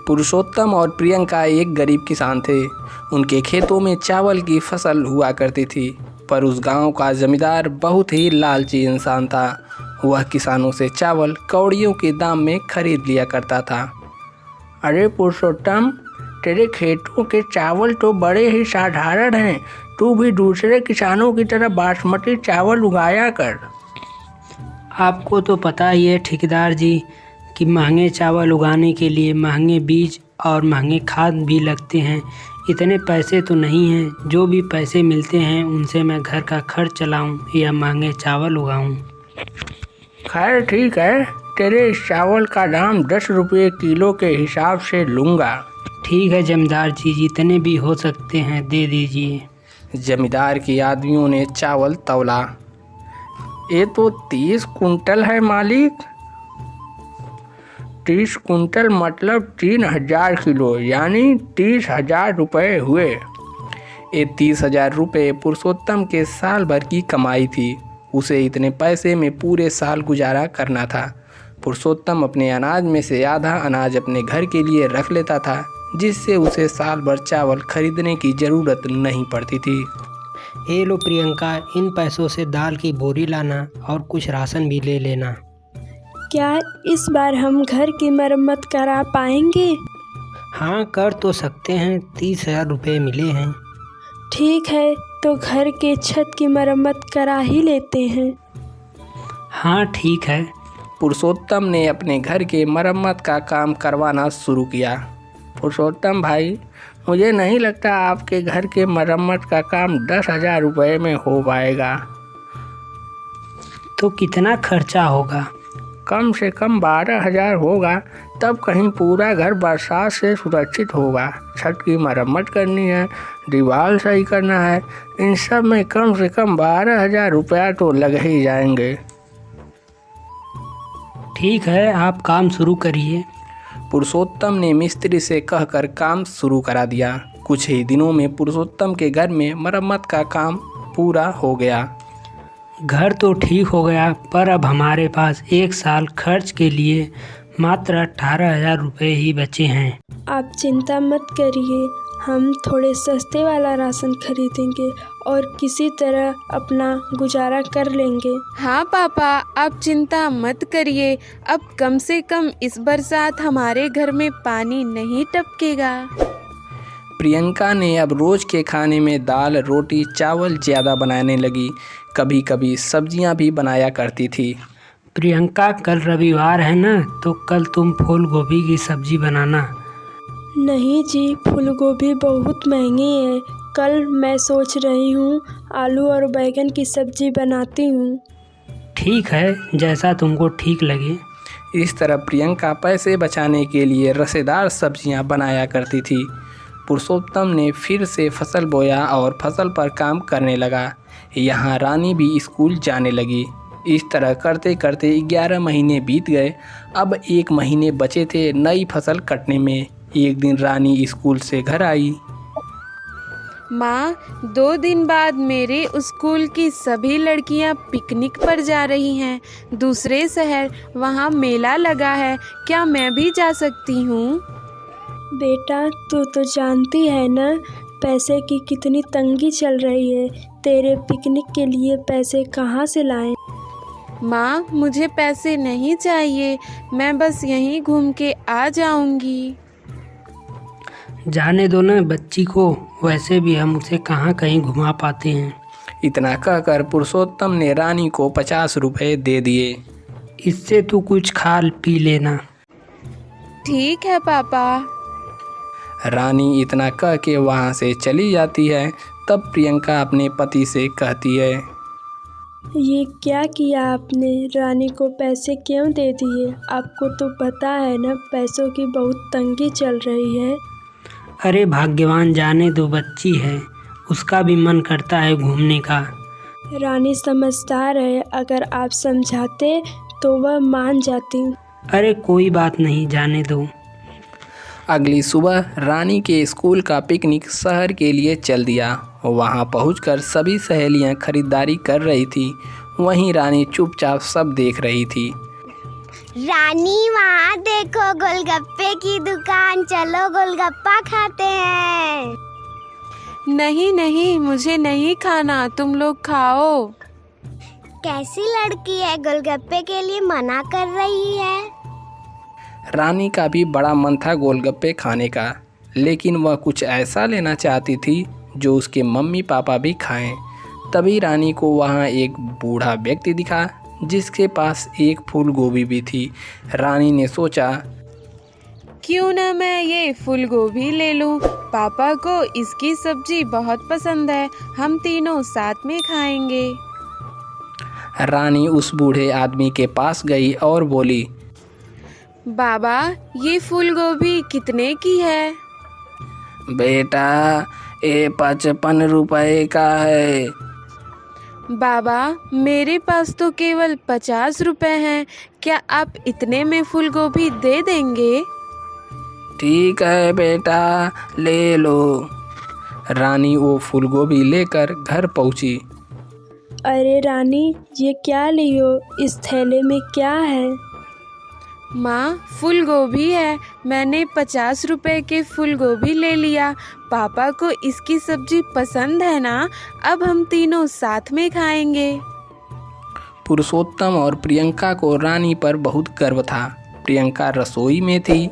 पुरुषोत्तम और प्रियंका एक गरीब किसान थे। उनके खेतों में चावल की फसल हुआ करती थी, पर उस गांव का जमींदार बहुत ही लालची इंसान था। वह किसानों से चावल कौड़ियों के दाम में खरीद लिया करता था। अरे पुरुषोत्तम, तेरे खेतों के चावल तो बड़े ही साधारण हैं। तू भी दूसरे किसानों की तरह बासमती चावल उगाया कर। आपको तो पता ही है ठेकेदार जी कि महंगे चावल उगाने के लिए महंगे बीज और महंगे खाद भी लगते हैं। इतने पैसे तो नहीं हैं। जो भी पैसे मिलते हैं उनसे मैं घर का खर्च चलाऊं या महंगे चावल उगाऊं। खैर ठीक है, तेरे इस चावल का दाम 10 रुपये किलो के हिसाब से लूँगा। ठीक है जमींदार जी, जितने भी हो सकते हैं दे दीजिए। जमींदार के आदमियों ने चावल तौला। ये तो 30 कुंटल है मालिक। 30 कुंटल मतलब 3000 किलो, यानी 30,000 रुपये हुए। ये 30,000 रुपये पुरुषोत्तम के साल भर की कमाई थी। उसे इतने पैसे में पूरे साल गुजारा करना था। पुरुषोत्तम अपने अनाज में से आधा अनाज अपने घर के लिए रख लेता था, जिससे उसे साल भर चावल खरीदने की ज़रूरत नहीं पड़ती थी। ये लो प्रियंका, इन पैसों से दाल की बोरी लाना और कुछ राशन भी ले लेना। क्या इस बार हम घर की मरम्मत करा पाएंगे? हाँ, कर तो सकते हैं। 30,000 रुपये मिले हैं। ठीक है, तो घर के छत की मरम्मत करा ही लेते हैं। हाँ ठीक है। पुरुषोत्तम ने अपने घर के मरम्मत का काम करवाना शुरू किया। पुरुषोत्तम भाई, मुझे नहीं लगता आपके घर के मरम्मत का काम 10,000 रुपये में हो पाएगा। तो कितना खर्चा होगा? कम से कम 12,000 होगा, तब कहीं पूरा घर बरसात से सुरक्षित होगा। छत की मरम्मत करनी है, दीवार सही करना है, इन सब में कम से कम 12,000 रुपया तो लग ही जाएंगे। ठीक है, आप काम शुरू करिए। पुरुषोत्तम ने मिस्त्री से कहकर काम शुरू करा दिया। कुछ ही दिनों में पुरुषोत्तम के घर में मरम्मत का काम पूरा हो गया। घर तो ठीक हो गया, पर अब हमारे पास एक साल खर्च के लिए मात्र 18,000 रुपये ही बचे हैं। आप चिंता मत करिए, हम थोड़े सस्ते वाला राशन खरीदेंगे और किसी तरह अपना गुजारा कर लेंगे। हाँ पापा, आप चिंता मत करिए। अब कम से कम इस बरसात हमारे घर में पानी नहीं टपकेगा। प्रियंका ने अब रोज़ के खाने में दाल, रोटी, चावल ज़्यादा बनाने लगी। कभी कभी सब्जियां भी बनाया करती थी। प्रियंका, कल रविवार है ना, तो कल तुम फूल गोभी की सब्जी बनाना। नहीं जी, फूल गोभी बहुत महंगी है। कल मैं सोच रही हूँ आलू और बैंगन की सब्जी बनाती हूँ। ठीक है, जैसा तुमको ठीक लगे। इस तरह प्रियंका पैसे बचाने के लिए रसेदार सब्जियां बनाया करती थी। पुरुषोत्तम ने फिर से फसल बोया और फसल पर काम करने लगा। यहाँ रानी भी स्कूल जाने लगी। इस तरह करते करते 11 महीने बीत गए। अब 1 महीने बचे थे नई फसल कटने में। एक दिन रानी स्कूल से घर आई। माँ, 2 दिन बाद मेरे स्कूल की सभी लड़कियाँ पिकनिक पर जा रही हैं, दूसरे शहर। वहाँ मेला लगा है, क्या मैं भी जा सकती हूँ? बेटा, तू तो जानती है ना पैसे की कितनी तंगी चल रही है। तेरे पिकनिक के लिए पैसे कहाँ से लाएं? माँ, मुझे पैसे नहीं चाहिए, मैं बस यहीं घूम के आ जाऊंगी। जाने दो ना बच्ची को, वैसे भी हम उसे कहाँ कहीं घुमा पाते हैं। इतना कहकर पुरुषोत्तम ने रानी को 50 रुपये दे दिए। इससे तू कुछ खा पी लेना। ठीक है पापा। रानी इतना कह के वहाँ से चली जाती है। तब प्रियंका अपने पति से कहती है, ये क्या किया आपने? रानी को पैसे क्यों दे दिए? आपको तो पता है ना पैसों की बहुत तंगी चल रही है। अरे भाग्यवान, जाने दो, बच्ची है, उसका भी मन करता है घूमने का। रानी समझदार है, अगर आप समझाते तो वह मान जाती। अरे कोई बात नहीं, जाने दो। अगली सुबह रानी के स्कूल का पिकनिक शहर के लिए चल दिया। वहां पहुंचकर सभी सहेलियां खरीदारी कर रही थी। वहीं रानी चुपचाप सब देख रही थी। रानी वहाँ देखो गोलगप्पे की दुकान, चलो गोलगप्पा खाते हैं। नहीं नहीं, मुझे नहीं खाना, तुम लोग खाओ। कैसी लड़की है, गोलगप्पे के लिए मना कर रही है। रानी का भी बड़ा मन था गोलगप्पे खाने का, लेकिन वह कुछ ऐसा लेना चाहती थी जो उसके मम्मी पापा भी खाएं। तभी रानी को वहाँ एक बूढ़ा व्यक्ति दिखा जिसके पास एक फूल गोभी भी थी। रानी ने सोचा, क्यों ना मैं ये फूल गोभी ले लूं। पापा को इसकी सब्जी बहुत पसंद है, हम तीनों साथ में खाएंगे। रानी उस बूढ़े आदमी के पास गई और बोली, बाबा ये फूल गोभी कितने की है? बेटा ये 55 रुपए का है। बाबा मेरे पास तो केवल 50 रुपए हैं, क्या आप इतने में फूल गोभी दे देंगे? ठीक है बेटा, ले लो। रानी वो फूल गोभी लेकर घर पहुंची। अरे रानी, ये क्या ली हो? इस थैले में क्या है? माँ फूल गोभी है, मैंने 50 रुपए के फूल गोभी ले लिया। पापा को इसकी सब्जी पसंद है ना, अब हम तीनों साथ में खाएंगे। पुरुषोत्तम और प्रियंका को रानी पर बहुत गर्व था। प्रियंका रसोई में थी।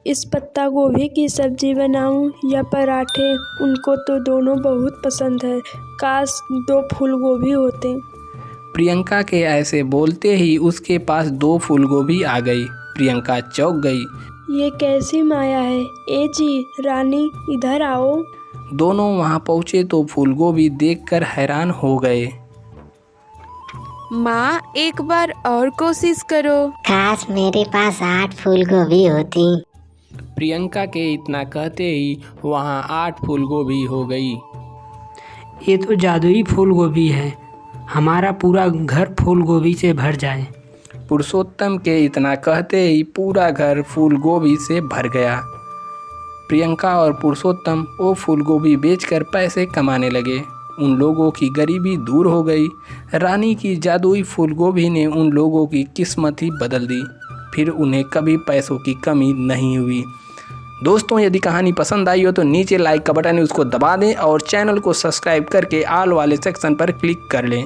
इस पत्ता गोभी की सब्जी बनाऊं या पराठे? उनको तो दोनों बहुत पसंद है। काश 2 फूल गोभी होते। प्रियंका के ऐसे बोलते ही उसके पास 2 फूल गोभी आ गई। प्रियंका चौंक गई। ये कैसी माया है? ए जी, रानी इधर आओ। दोनों वहां पहुंचे तो फूल गोभी देखकर हैरान हो गए। माँ एक बार और कोशिश करो। काश मेरे पास 8 फूल गोभी होती। प्रियंका के इतना कहते ही वहां 8 फूल गोभी हो गई। ये तो जादुई फूल गोभी है, हमारा पूरा घर फूल गोभी से भर जाए। पुरुषोत्तम के इतना कहते ही पूरा घर फूल गोभी से भर गया। प्रियंका और पुरुषोत्तम वो फूल गोभी बेचकर पैसे कमाने लगे। उन लोगों की गरीबी दूर हो गई। रानी की जादुई फूल गोभी ने उन लोगों की किस्मत ही बदल दी। फिर उन्हें कभी पैसों की कमी नहीं हुई। दोस्तों यदि कहानी पसंद आई हो तो नीचे लाइक का बटन है उसको दबा दें और चैनल को सब्सक्राइब करके ऑल वाले सेक्शन पर क्लिक कर लें।